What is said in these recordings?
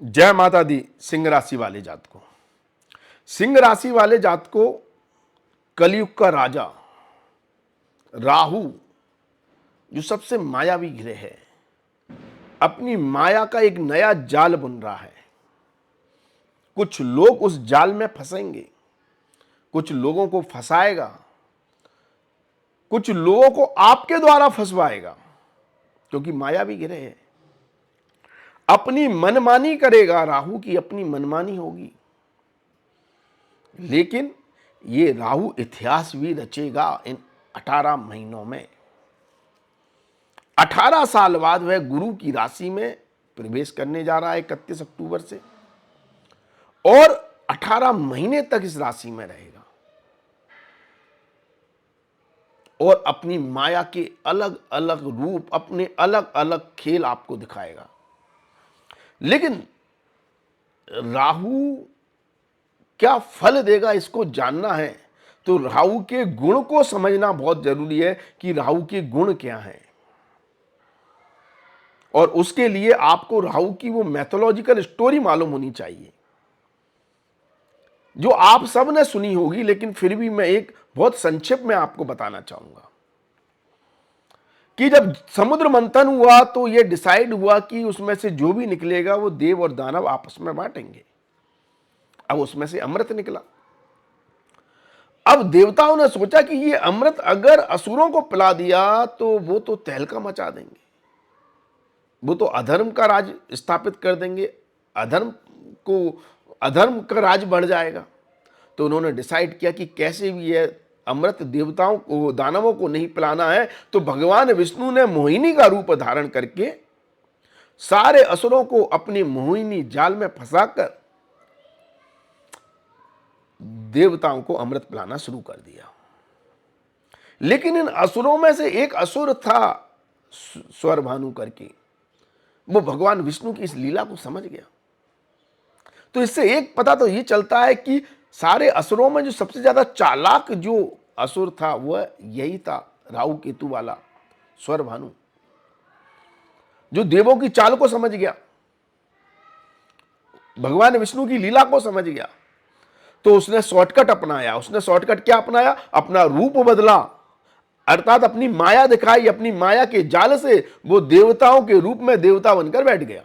जय माता दी। सिंह राशि वाले जातकों, सिंह राशि वाले जातकों, कलयुग का राजा राहु जो सबसे मायावी ग्रह है, अपनी माया का एक नया जाल बुन रहा है। कुछ लोग उस जाल में फंसेंगे, कुछ लोगों को फंसाएगा, कुछ लोगों को आपके द्वारा फंसवाएगा, क्योंकि मायावी ग्रह है। अपनी मनमानी करेगा, राहु की अपनी मनमानी होगी। लेकिन ये राहु इतिहास भी रचेगा इन 18 महीनों में। 18 साल बाद वह गुरु की राशि में प्रवेश करने जा रहा है 31 अक्टूबर से, और 18 महीने तक इस राशि में रहेगा और अपनी माया के अलग अलग रूप, अपने अलग अलग खेल आपको दिखाएगा। लेकिन राहु क्या फल देगा, इसको जानना है तो राहु के गुण को समझना बहुत जरूरी है कि राहु के गुण क्या हैं। और उसके लिए आपको राहु की वो मैथोलॉजिकल स्टोरी मालूम होनी चाहिए, जो आप सब ने सुनी होगी, लेकिन फिर भी मैं एक बहुत संक्षेप में आपको बताना चाहूंगा कि जब समुद्र मंथन हुआ तो यह डिसाइड हुआ कि उसमें से जो भी निकलेगा वो देव और दानव आपस में बांटेंगे। अब उसमें से अमृत निकला। अब देवताओं ने सोचा कि ये अमृत अगर असुरों को पिला दिया तो वो तो तहलका मचा देंगे, वो तो अधर्म का राज स्थापित कर देंगे, अधर्म का राज बढ़ जाएगा। तो उन्होंने डिसाइड किया कि कैसे भी यह अमृत देवताओं को, दानवों को नहीं पिलाना है। तो भगवान विष्णु ने मोहिनी का रूप धारण करके सारे असुरों को अपनी मोहिनी जाल में फंसाकर देवताओं को अमृत पिलाना शुरू कर दिया। लेकिन इन असुरों में से एक असुर था स्वरभानु करके, वो भगवान विष्णु की इस लीला को समझ गया। तो इससे एक पता तो ये चलता है कि सारे असुरों में जो सबसे ज्यादा चालाक जो असुर था वह यही था, राहु केतु वाला स्वरभानु, जो देवों की चाल को समझ गया, भगवान विष्णु की लीला को समझ गया। तो उसने शॉर्टकट अपनाया। उसने शॉर्टकट क्या अपनाया? अपना रूप बदला, अर्थात अपनी माया दिखाई। अपनी माया के जाल से वो देवताओं के रूप में देवता बनकर बैठ गया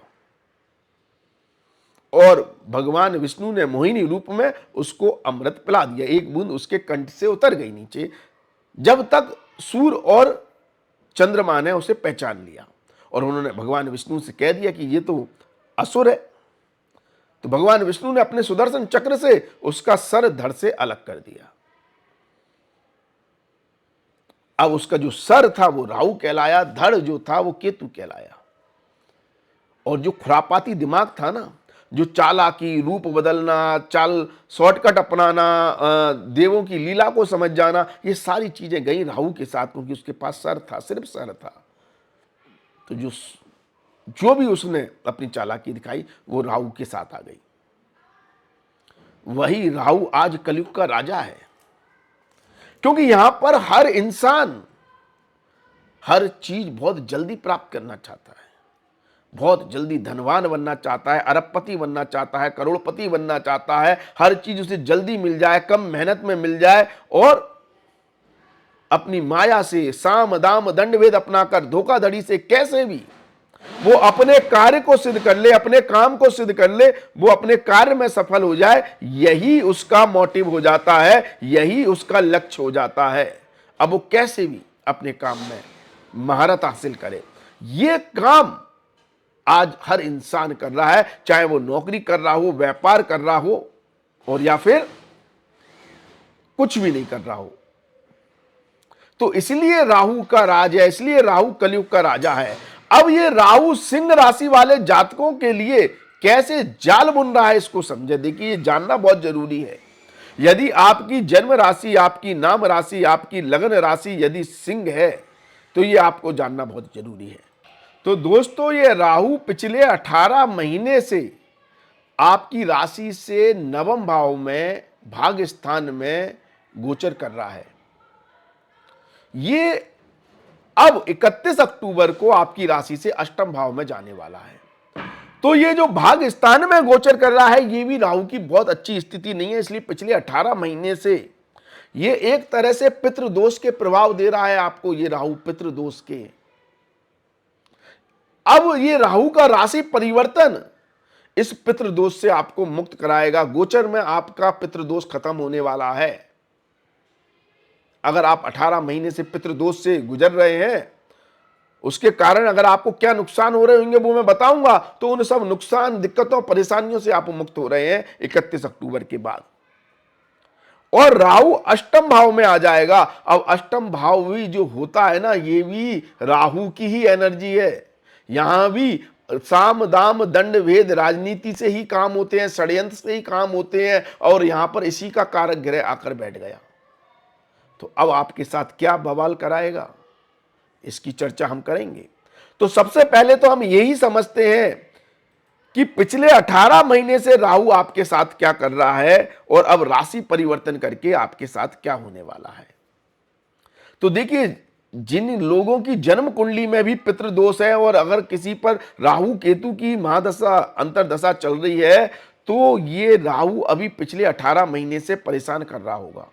और भगवान विष्णु ने मोहिनी रूप में उसको अमृत पिला दिया। एक बूंद उसके कंठ से उतर गई नीचे, जब तक सूर्य और चंद्रमा ने उसे पहचान लिया और उन्होंने भगवान विष्णु से कह दिया कि ये तो असुर है। तो भगवान विष्णु ने अपने सुदर्शन चक्र से उसका सर धड़ से अलग कर दिया। अब उसका जो सर था वो राहु कहलाया, धड़ जो था वो केतु कहलाया। और जो खुरापाती दिमाग था ना, जो चालाकी, रूप बदलना, चाल शॉर्टकट अपनाना, देवों की लीला को समझ जाना, ये सारी चीजें गई राहु के साथ, क्योंकि उसके पास सर था, सिर्फ सर था। तो जो भी उसने अपनी चालाकी दिखाई वो राहु के साथ आ गई। वही राहु आज कलयुग का राजा है, क्योंकि यहां पर हर इंसान हर चीज बहुत जल्दी प्राप्त करना चाहता है, बहुत जल्दी धनवान बनना चाहता है, अरबपति बनना चाहता है, करोड़पति बनना चाहता है। हर चीज उसे जल्दी मिल जाए, कम मेहनत में मिल जाए, और अपनी माया से साम दाम दंड भेद अपनाकर धोखाधड़ी से कैसे भी वो अपने कार्य को सिद्ध कर ले, अपने काम को सिद्ध कर ले, वो अपने कार्य में सफल हो जाए, यही उसका मोटिव हो जाता है, यही उसका लक्ष्य हो जाता है। अब वो कैसे भी अपने काम में महारत हासिल करे। ये काम आज हर इंसान कर रहा है, चाहे वो नौकरी कर रहा हो, व्यापार कर रहा हो, और या फिर कुछ भी नहीं कर रहा हो। तो इसलिए राहु का राज है, इसलिए राहु कलयुग का राजा है। अब ये राहु सिंह राशि वाले जातकों के लिए कैसे जाल बुन रहा है, इसको समझे। देखिए, ये जानना बहुत जरूरी है। यदि आपकी जन्म राशि, आपकी नाम राशि, आपकी लगन राशि यदि सिंह है तो ये आपको जानना बहुत जरूरी है। तो दोस्तों, ये राहु पिछले 18 महीने से आपकी राशि से नवम भाव में, भाग्य स्थान में गोचर कर रहा है। ये अब 31 अक्टूबर को आपकी राशि से अष्टम भाव में जाने वाला है। तो ये जो भाग स्थान में गोचर कर रहा है ये भी राहु की बहुत अच्छी स्थिति नहीं है, इसलिए पिछले 18 महीने से ये एक तरह से पितृदोष के प्रभाव दे रहा है आपको, ये राहु पितृदोष के। अब ये राहु का राशि परिवर्तन इस पितृदोष से आपको मुक्त कराएगा। गोचर में आपका पितृदोष खत्म होने वाला है। अगर आप 18 महीने से पितृदोष से गुजर रहे हैं, उसके कारण अगर आपको क्या नुकसान हो रहे होंगे वो मैं बताऊंगा, तो उन सब नुकसान, दिक्कतों, परेशानियों से आप मुक्त हो रहे हैं 31 अक्टूबर के बाद। और राहु अष्टम भाव में आ जाएगा। अब अष्टम भाव भी जो होता है ना, ये भी राहु की ही एनर्जी है। यहां भी साम दाम दंड भेद राजनीति से ही काम होते हैं, षड्यंत्र से ही काम होते हैं, और यहां पर इसी का कारक ग्रह आकर बैठ गया। तो अब आपके साथ क्या बवाल कराएगा, इसकी चर्चा हम करेंगे। तो सबसे पहले तो हम यही समझते हैं कि पिछले 18 महीने से राहु आपके साथ क्या कर रहा है और अब राशि परिवर्तन करके आपके साथ क्या होने वाला है। तो देखिए, जिन लोगों की जन्म कुंडली में भी पितृदोष है और अगर किसी पर राहु केतु की महादशा अंतरदशा चल रही है, तो ये राहु अभी पिछले 18 महीने से परेशान कर रहा होगा।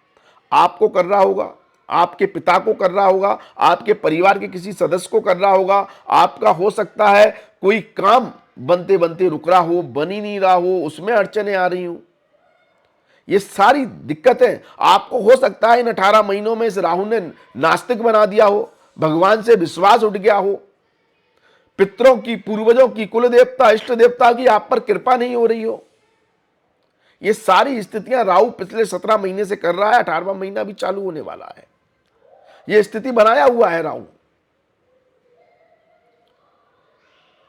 आपको कर रहा होगा, आपके पिता को कर रहा होगा, आपके परिवार के किसी सदस्य को कर रहा होगा। आपका हो सकता है कोई काम बनते बनते रुक रहा हो, बन ही नहीं रहा हो, उसमें अड़चने आ रही हो। ये सारी दिक्कतें आपको हो सकता है इन 18 महीनों में इस राहु ने नास्तिक बना दिया हो, भगवान से विश्वास उठ गया हो, पितरों की, पूर्वजों की, कुल देवता, इष्ट देवता की आप पर कृपा नहीं हो रही हो। ये सारी स्थितियां राहु पिछले 17 महीने से कर रहा है, 18वां महीना भी चालू होने वाला है। ये स्थिति बनाया हुआ है राहु,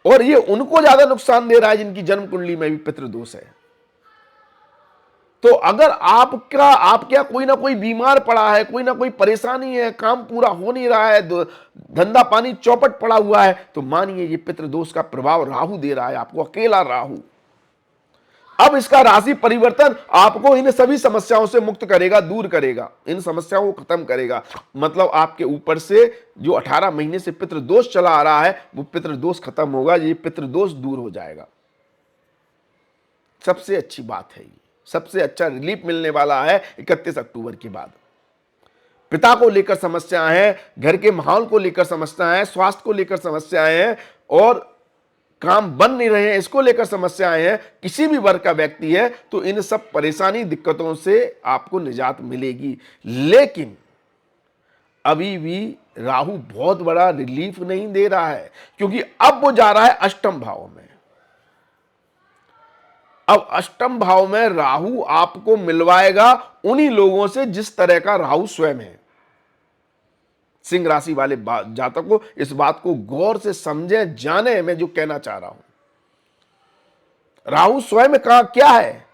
और ये उनको ज्यादा नुकसान दे रहा है जिनकी जन्म कुंडली में भी पितृदोष है। तो अगर आपका कोई ना कोई बीमार पड़ा है, कोई ना कोई परेशानी है, काम पूरा हो नहीं रहा है, धंधा पानी चौपट पड़ा हुआ है, तो मानिए ये पितृदोष का प्रभाव राहु दे रहा है आपको, अकेला राहु। अब इसका राशि परिवर्तन आपको इन सभी समस्याओं से मुक्त करेगा, दूर करेगा, इन समस्याओं को खत्म करेगा। मतलब आपके ऊपर से जो 18 महीने से पितृदोष चला आ रहा है, वो पितृदोष खत्म होगा, ये पितृदोष दूर हो जाएगा। सबसे अच्छी बात है, ये सबसे अच्छा रिलीफ मिलने वाला है 31 अक्टूबर के बाद। पिता को लेकर समस्याएं हैं, घर के माहौल को लेकर समस्याएं हैं, स्वास्थ्य को लेकर समस्याएं हैं, और काम बन नहीं रहे हैं, इसको लेकर समस्याएं हैं, किसी भी वर्ग का व्यक्ति है, तो इन सब परेशानी, दिक्कतों से आपको निजात मिलेगी। लेकिन अभी भी राहु बहुत बड़ा रिलीफ नहीं दे रहा है, क्योंकि अब वो जा रहा है अष्टम भाव में। अब अष्टम भाव में राहु आपको मिलवाएगा उन्हीं लोगों से जिस तरह का राहु स्वयं है। सिंह राशि वाले जातक को इस बात को गौर से समझें, जाने मैं जो कहना चाह रहा हूं। राहु स्वयं का क्या है?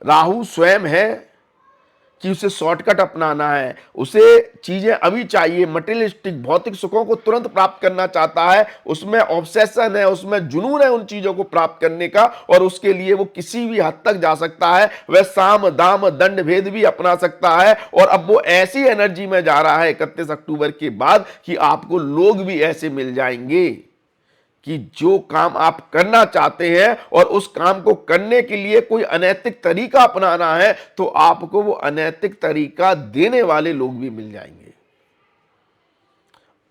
राहु स्वयं है कि उसे शॉर्टकट अपनाना है, उसे चीजें अभी चाहिए, मटेरियलिस्टिक भौतिक सुखों को तुरंत प्राप्त करना चाहता है, उसमें ऑब्सेशन है, उसमें जुनून है उन चीजों को प्राप्त करने का, और उसके लिए वो किसी भी हद तक जा सकता है। वह साम दाम दंड भेद भी अपना सकता है, और अब वो ऐसी एनर्जी में जा रहा है 31 अक्टूबर के बाद कि आपको लोग भी ऐसे मिल जाएंगे कि जो काम आप करना चाहते हैं और उस काम को करने के लिए कोई अनैतिक तरीका अपनाना है, तो आपको वो अनैतिक तरीका देने वाले लोग भी मिल जाएंगे।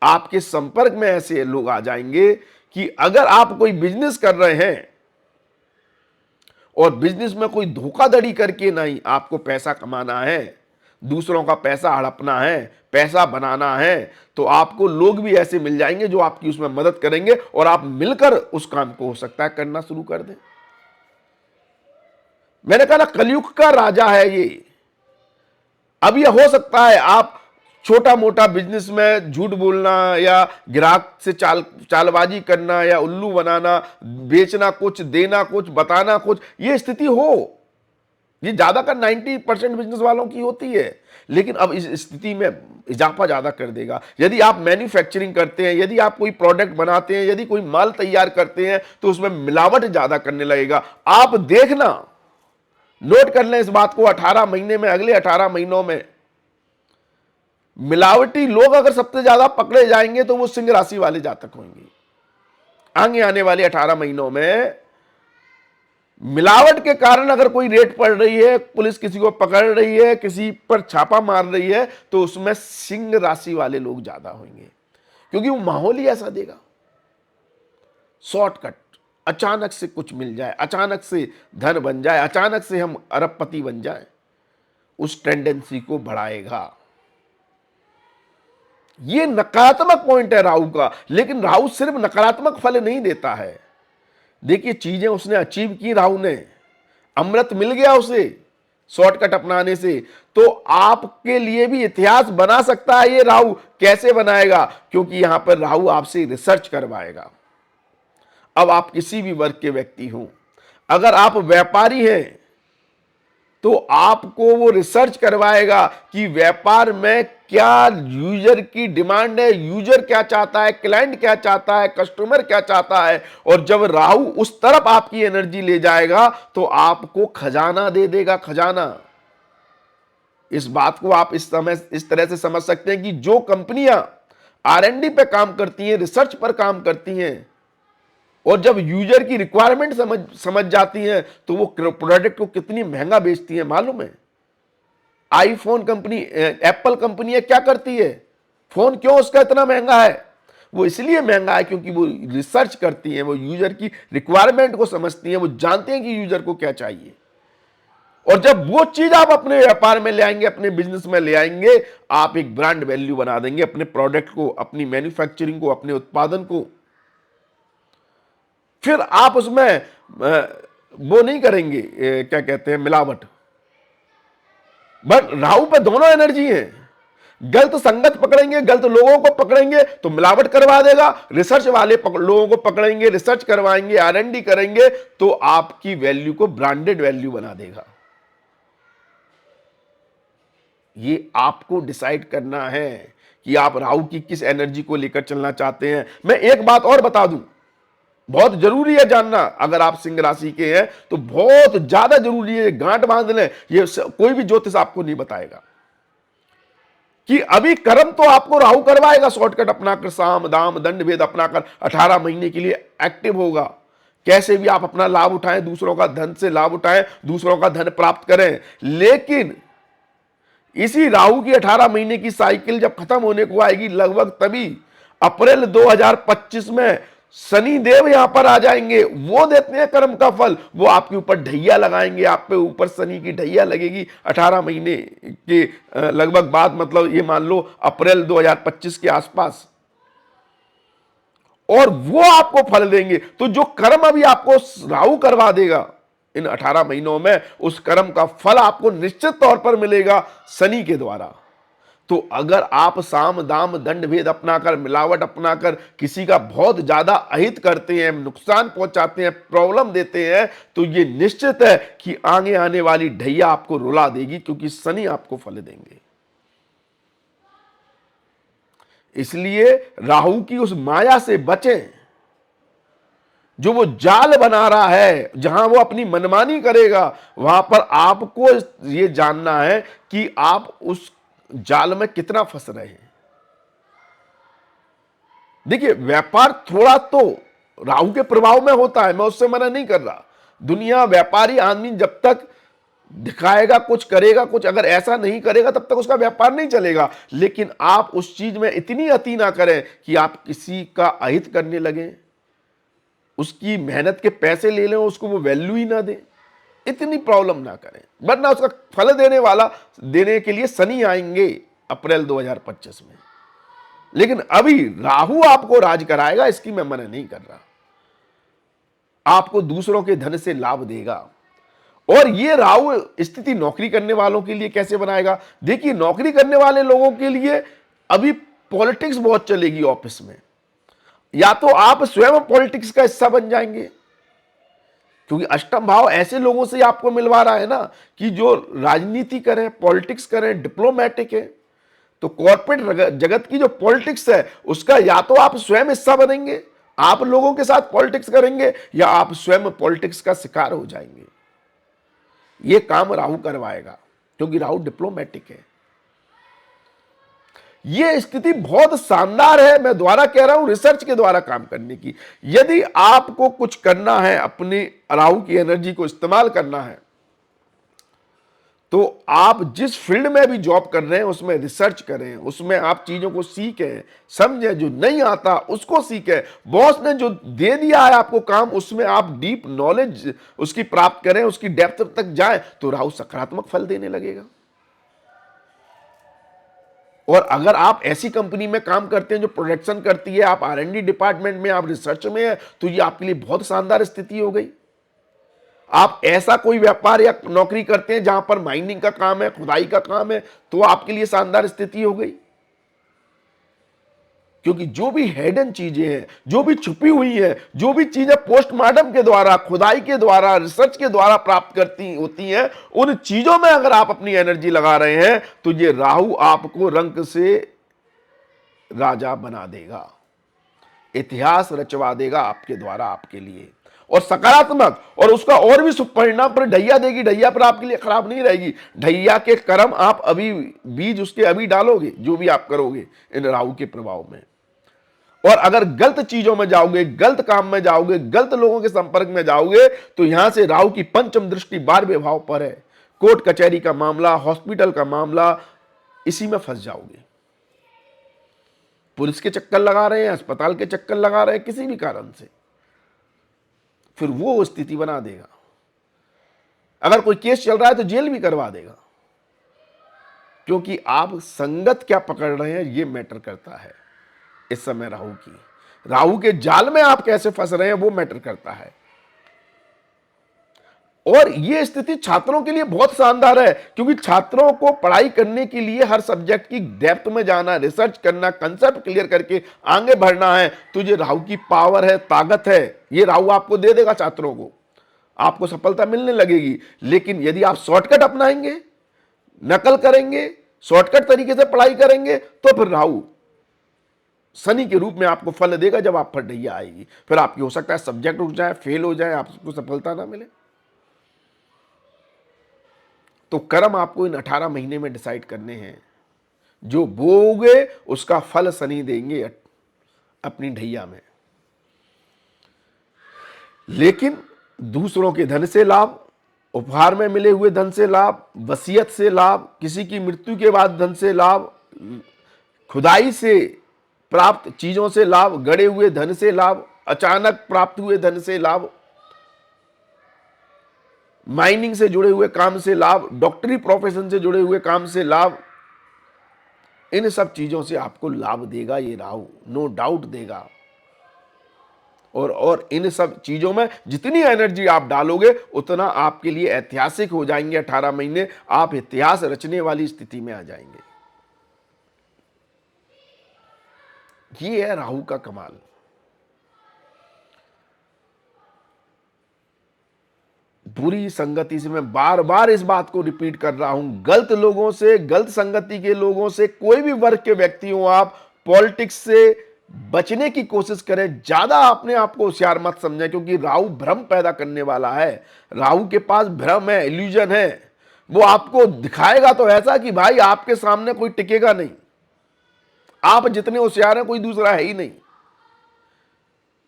आपके संपर्क में ऐसे लोग आ जाएंगे कि अगर आप कोई बिजनेस कर रहे हैं और बिजनेस में कोई धोखाधड़ी करके नहीं आपको पैसा कमाना है, दूसरों का पैसा हड़पना है, पैसा बनाना है, तो आपको लोग भी ऐसे मिल जाएंगे जो आपकी उसमें मदद करेंगे, और आप मिलकर उस काम को हो सकता है करना शुरू कर दें। मैंने कहा ना, कलयुग का राजा है ये। अब ये हो सकता है आप छोटा मोटा बिजनेस में झूठ बोलना या ग्राहक से चालबाजी करना या उल्लू बनाना, बेचना कुछ, देना कुछ, बताना कुछ, ये स्थिति हो, ये ज्यादातर 90% बिजनेस वालों की होती है। लेकिन अब इस स्थिति में इजाफा ज्यादा कर देगा। यदि आप मैन्युफैक्चरिंग करते हैं, यदि आप कोई प्रोडक्ट बनाते हैं, यदि कोई माल तैयार करते हैं, तो उसमें मिलावट ज्यादा करने लगेगा। आप देखना, नोट कर लें इस बात को, 18 महीने में, अगले 18 महीनों में मिलावटी लोग अगर सबसे ज्यादा पकड़े जाएंगे तो वो सिंह राशि वाले जातक होंगे। आगे आने वाले 18 महीनों में मिलावट के कारण अगर कोई रेड पड़ रही है, पुलिस किसी को पकड़ रही है, किसी पर छापा मार रही है, तो उसमें सिंह राशि वाले लोग ज्यादा होंगे, क्योंकि वो माहौल ही ऐसा देगा। शॉर्टकट, अचानक से कुछ मिल जाए, अचानक से धन बन जाए, अचानक से हम अरबपति बन जाए, उस टेंडेंसी को बढ़ाएगा। ये नकारात्मक पॉइंट है राहु का। लेकिन राहु सिर्फ नकारात्मक फल नहीं देता है। देखिए, चीजें उसने अचीव की, राहु ने, अमृत मिल गया उसे शॉर्टकट अपनाने से, तो आपके लिए भी इतिहास बना सकता है ये राहु। कैसे बनाएगा? क्योंकि यहां पर राहु आपसे रिसर्च करवाएगा। अब आप किसी भी वर्ग के व्यक्ति हो, अगर आप व्यापारी हैं तो आपको वो रिसर्च करवाएगा कि व्यापार में क्या यूजर की डिमांड है, यूजर क्या चाहता है, क्लाइंट क्या चाहता है, कस्टमर क्या चाहता है। और जब राहु उस तरफ आपकी एनर्जी ले जाएगा तो आपको खजाना दे देगा, खजाना। इस बात को आप इस तरह से समझ सकते हैं कि जो कंपनियां R&D पे काम करती हैं, रिसर्च पर काम करती हैं, और जब यूजर की रिक्वायरमेंट समझ जाती हैं, तो वो प्रोडक्ट को कितनी महंगा बेचती हैं मालूम है? आईफोन कंपनी, एप्पल कंपनी क्या करती है? फोन क्यों उसका इतना महंगा है? वो इसलिए महंगा है क्योंकि वो रिसर्च करती हैं, वो यूजर की रिक्वायरमेंट को समझती हैं, वो जानते हैं कि यूजर को क्या चाहिए। और जब वो चीज आप अपने व्यापार में ले आएंगे, अपने बिजनेस में ले आएंगे, आप एक ब्रांड वैल्यू बना देंगे अपने प्रोडक्ट को, अपनी मैन्युफैक्चरिंग को, अपने उत्पादन को। फिर आप उसमें वो नहीं करेंगे, क्या कहते हैं, मिलावट। बट राहु पे दोनों एनर्जी है। गलत संगत पकड़ेंगे, गलत लोगों को पकड़ेंगे तो मिलावट करवा देगा। रिसर्च वाले लोगों को पकड़ेंगे, रिसर्च करवाएंगे, R&D करेंगे, तो आपकी वैल्यू को ब्रांडेड वैल्यू बना देगा। ये आपको डिसाइड करना है कि आप राहु की किस एनर्जी को लेकर चलना चाहते हैं। मैं एक बात और बता दूं, बहुत जरूरी है जानना। अगर आप सिंह राशि के हैं तो बहुत ज्यादा जरूरी है, गांठ बांध लें। ये कोई भी ज्योतिष आपको नहीं बताएगा कि अभी कर्म तो आपको राहु करवाएगा, शॉर्टकट अपनाकर, साम दाम दंड भेद अपनाकर 18 महीने के लिए एक्टिव होगा। कैसे भी आप अपना लाभ उठाएं, दूसरों का धन से लाभ उठाएं, दूसरों का धन प्राप्त करें। लेकिन इसी राहु की 18 महीने की साइकिल जब खत्म होने को आएगी, लगभग तभी अप्रैल 2025 में शनि देव यहां पर आ जाएंगे। वो देते हैं कर्म का फल, वो आपके ऊपर ढैया लगाएंगे, आप पे ऊपर शनि की ढैया लगेगी 18 महीने के लगभग बाद, मतलब ये मान लो अप्रैल 2025 के आसपास, और वो आपको फल देंगे। तो जो कर्म अभी आपको राहु करवा देगा इन 18 महीनों में, उस कर्म का फल आपको निश्चित तौर पर मिलेगा शनि के द्वारा। तो अगर आप साम दाम दंड भेद अपनाकर, मिलावट अपनाकर किसी का बहुत ज्यादा अहित करते हैं, नुकसान पहुंचाते हैं, प्रॉब्लम देते हैं, तो यह निश्चित है कि आगे आने वाली ढैया आपको रुला देगी, क्योंकि शनि आपको फल देंगे। इसलिए राहु की उस माया से बचें जो वो जाल बना रहा है, जहां वो अपनी मनमानी करेगा। वहां पर आपको ये जानना है कि आप उस जाल में कितना फंस रहे हैं। देखिए, व्यापार थोड़ा तो राहु के प्रभाव में होता है, मैं उससे मना नहीं कर रहा। दुनिया, व्यापारी आदमी जब तक दिखाएगा कुछ, करेगा कुछ, अगर ऐसा नहीं करेगा तब तक उसका व्यापार नहीं चलेगा। लेकिन आप उस चीज में इतनी अति ना करें कि आप किसी का अहित करने लगे, उसकी मेहनत के पैसे ले लें, उसको वो वैल्यू ही ना दें। इतनी प्रॉब्लम ना करें, वरना उसका फल देने के लिए शनि आएंगे अप्रैल 2025 में। लेकिन अभी राहु आपको राज कराएगा, इसकी मैं मना नहीं कर रहा। आपको दूसरों के धन से लाभ देगा। और ये राहु स्थिति नौकरी करने वालों के लिए कैसे बनाएगा? देखिए, नौकरी करने वाले लोगों के लिए अभी पॉलिटिक्स बहुत चलेगी ऑफिस में। या तो आप स्वयं पॉलिटिक्स का हिस्सा बन जाएंगे, क्योंकि अष्टम भाव ऐसे लोगों से आपको मिलवा रहा है ना कि जो राजनीति करें, पॉलिटिक्स करें, डिप्लोमेटिक है। तो कॉर्पोरेट जगत की जो पॉलिटिक्स है, उसका या तो आप स्वयं हिस्सा बनेंगे, आप लोगों के साथ पॉलिटिक्स करेंगे, या आप स्वयं पॉलिटिक्स का शिकार हो जाएंगे। यह काम राहु करवाएगा, क्योंकि राहु डिप्लोमेटिक है। ये स्थिति बहुत शानदार है। मैं दोबारा कह रहा हूं, रिसर्च के द्वारा काम करने की। यदि आपको कुछ करना है, अपनी राहु की एनर्जी को इस्तेमाल करना है, तो आप जिस फील्ड में भी जॉब कर रहे हैं उसमें रिसर्च करें, उसमें आप चीजों को सीखें, समझें, जो नहीं आता उसको सीखें। बॉस ने जो दे दिया है आपको काम, उसमें आप डीप नॉलेज उसकी प्राप्त करें, उसकी डेप्थ तक जाएं, तो राहु सकारात्मक फल देने लगेगा। और अगर आप ऐसी कंपनी में काम करते हैं जो प्रोडक्शन करती है, आप R&D डिपार्टमेंट में, आप रिसर्च में है, तो ये आपके लिए बहुत शानदार स्थिति हो गई। आप ऐसा कोई व्यापार या नौकरी करते हैं जहां पर माइनिंग का काम है, खुदाई का काम है, तो आपके लिए शानदार स्थिति हो गई। क्योंकि जो भी हिडन चीजें हैं, जो भी छुपी हुई है, जो भी चीजें पोस्टमार्टम के द्वारा, खुदाई के द्वारा, रिसर्च के द्वारा प्राप्त करती होती हैं, उन चीजों में अगर आप अपनी एनर्जी लगा रहे हैं, तो ये राहु आपको रंक से राजा बना देगा, इतिहास रचवा देगा आपके द्वारा, आपके लिए, और सकारात्मक। और उसका और भी शुभ परिणाम पर ढैया देगी। ढैया पर आपके लिए खराब नहीं रहेगी। ढैया के कर्म आप अभी, बीज उसके अभी डालोगे, जो भी आप करोगे इन राहु के प्रभाव में। और अगर गलत चीजों में जाओगे, गलत काम में जाओगे, गलत लोगों के संपर्क में जाओगे, तो यहां से राहु की पंचम दृष्टि 12वें भाव पर है। कोर्ट कचहरी का मामला, हॉस्पिटल का मामला, इसी में फंस जाओगे। पुलिस के चक्कर लगा रहे हैं, अस्पताल के चक्कर लगा रहे हैं, किसी भी कारण से, फिर वो स्थिति बना देगा। अगर कोई केस चल रहा है तो जेल भी करवा देगा। क्योंकि आप संगत क्या पकड़ रहे हैं, ये मैटर करता है इस समय। राहु के जाल में आप कैसे फंस रहे हैं, वो मैटर करता है। और ये स्थिति छात्रों के लिए बहुत शानदार है, क्योंकि छात्रों को पढ़ाई करने के लिए हर सब्जेक्ट की डेप्थ में जाना, रिसर्च करना, कंसेप्ट क्लियर करके आगे बढ़ना है, तो ये राहु की पावर है, ताकत है। ये राहु आपको दे देगा छात्रों को, आपको सफलता मिलने लगेगी। लेकिन यदि आप शॉर्टकट अपनाएंगे, नकल करेंगे, शॉर्टकट तरीके से पढ़ाई करेंगे, तो फिर राहु शनि के रूप में आपको फल देगा। जब आप पर ढैया आएगी, फिर आपकी हो सकता है सब्जेक्ट रुक जाए, फेल हो जाए, आपको सफलता ना मिले। तो कर्म आपको इन 18 महीने में डिसाइड करने हैं। जो बोओगे उसका फल शनि देंगे अपनी ढैया में। लेकिन दूसरों के धन से लाभ, उपहार में मिले हुए धन से लाभ, वसीयत से लाभ, किसी की मृत्यु के बाद धन से लाभ, खुदाई से प्राप्त चीजों से लाभ, गड़े हुए धन से लाभ, अचानक प्राप्त हुए धन से लाभ, माइनिंग से जुड़े हुए काम से लाभ, डॉक्टरी प्रोफेशन से जुड़े हुए काम से लाभ, इन सब चीजों से आपको लाभ देगा ये राहु, नो डाउट देगा। और इन सब चीजों में जितनी एनर्जी आप डालोगे, उतना आपके लिए ऐतिहासिक हो जाएंगे 18 महीने। आप इतिहास रचने वाली स्थिति में आ जाएंगे। ये है राहु का कमाल। बुरी संगति से, मैं बार बार इस बात को रिपीट कर रहा हूं, गलत लोगों से, गलत संगति के लोगों से, कोई भी वर्ग के व्यक्ति हो आप, पॉलिटिक्स से बचने की कोशिश करें। ज्यादा अपने आप को होशियार मत समझें, क्योंकि राहु भ्रम पैदा करने वाला है। राहु के पास भ्रम है, इल्यूजन है। वो आपको दिखाएगा तो ऐसा कि भाई आपके सामने कोई टिकेगा नहीं, आप जितने होशियार हैं कोई दूसरा है ही नहीं।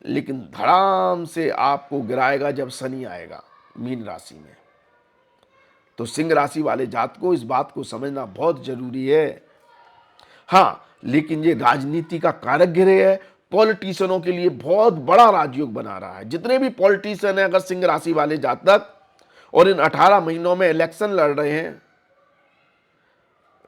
लेकिन धड़ाम से आपको गिराएगा जब शनि आएगा मीन राशि में। तो सिंह राशि वाले जात को इस बात को समझना बहुत जरूरी है। हां, लेकिन ये राजनीति का कारक ग्रह है, पॉलिटिशियनों के लिए बहुत बड़ा राजयोग बना रहा है। जितने भी पॉलिटिशियन हैं, अगर सिंह राशि वाले जातक, और इन 18 महीनों में इलेक्शन लड़ रहे हैं,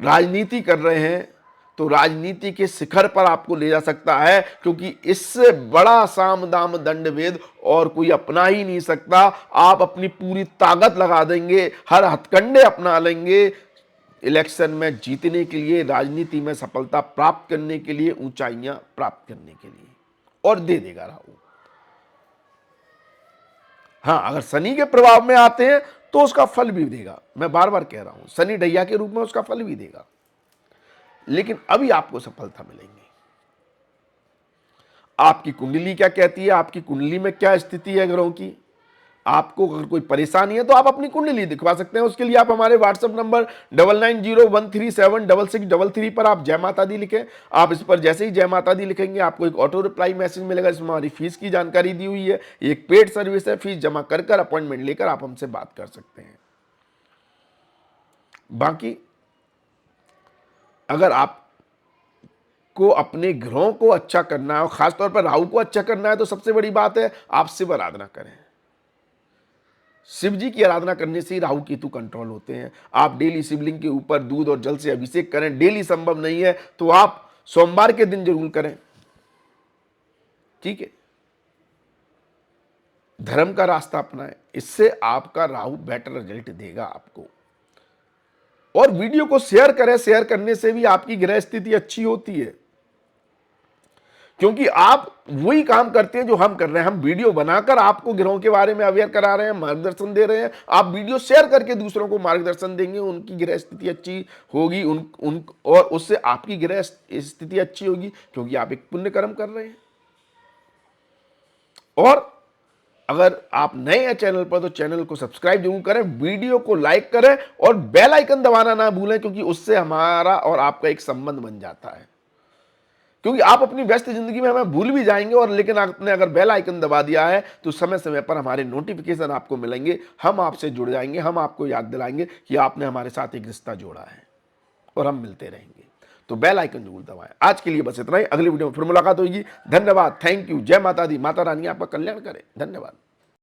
राजनीति कर रहे हैं, तो राजनीति के शिखर पर आपको ले जा सकता है। क्योंकि इससे बड़ा साम दाम दंड भेद और कोई अपना ही नहीं सकता। आप अपनी पूरी ताकत लगा देंगे, हर हथकंडे अपना लेंगे इलेक्शन में जीतने के लिए, राजनीति में सफलता प्राप्त करने के लिए, ऊंचाइयां प्राप्त करने के लिए, और दे देगा राहु। हां, अगर शनि के प्रभाव में आते हैं तो उसका फल भी देगा। मैं बार बार कह रहा हूं, शनि ढैया के रूप में उसका फल भी देगा। लेकिन अभी आपको सफलता मिलेगी। आपकी कुंडली क्या कहती है, आपकी कुंडली में क्या स्थिति है ग्रहों की, आपको अगर कोई परेशानी है तो आप अपनी कुंडली दिखवा सकते हैं। उसके लिए आप हमारे व्हाट्सएप नंबर 9901376633 पर आप जय माता दी लिखें। आप इस पर जैसे ही जय माता दी लिखेंगे आपको एक ऑटो रिप्लाई मैसेज मिलेगा, जिसमें हमारी फीस की जानकारी दी हुई है। एक पेड सर्विस है, फीस जमा कर अपॉइंटमेंट लेकर आप हमसे बात कर सकते हैं। बाकी अगर आप को अपने ग्रहों को अच्छा करना है और खासतौर पर राहु को अच्छा करना है तो सबसे बड़ी बात है आप शिव आराधना करें। शिव जी की आराधना करने से ही राहु केतु कंट्रोल होते हैं। आप डेली शिवलिंग के ऊपर दूध और जल से अभिषेक करें। डेली संभव नहीं है तो आप सोमवार के दिन जरूर करें, ठीक है। धर्म का रास्ता अपनाएं, इससे आपका राहु बेटर रिजल्ट देगा आपको। और वीडियो को शेयर करें, शेयर करने से भी आपकी ग्रह स्थिति अच्छी होती है, क्योंकि आप वही काम करते हैं जो हम कर रहे हैं। हम वीडियो बनाकर आपको ग्रहों के बारे में अवेयर करा रहे हैं, मार्गदर्शन दे रहे हैं। आप वीडियो शेयर करके दूसरों को मार्गदर्शन देंगे, उनकी ग्रह स्थिति अच्छी होगी, और उससे आपकी ग्रह स्थिति अच्छी होगी, क्योंकि आप एक पुण्य कर्म कर रहे हैं। और अगर आप नए हैं चैनल पर तो चैनल को सब्सक्राइब जरूर करें, वीडियो को लाइक करें और बेल आइकन दबाना ना भूलें, क्योंकि उससे हमारा और आपका एक संबंध बन जाता है। क्योंकि आप अपनी व्यस्त जिंदगी में हमें भूल भी जाएंगे, और लेकिन आपने अगर बेल आइकन दबा दिया है तो समय समय पर हमारे नोटिफिकेशन आपको मिलेंगे, हम आपसे जुड़ जाएंगे, हम आपको याद दिलाएंगे कि आपने हमारे साथ एक रिश्ता जोड़ा है, और हम मिलते रहेंगे। तो बेल आइकन जरूर दबाएं। आज के लिए बस इतना ही, अगली वीडियो में फिर मुलाकात होगी। धन्यवाद, थैंक यू, जय माता दी, माता रानी आपका कल्याण करे। धन्यवाद।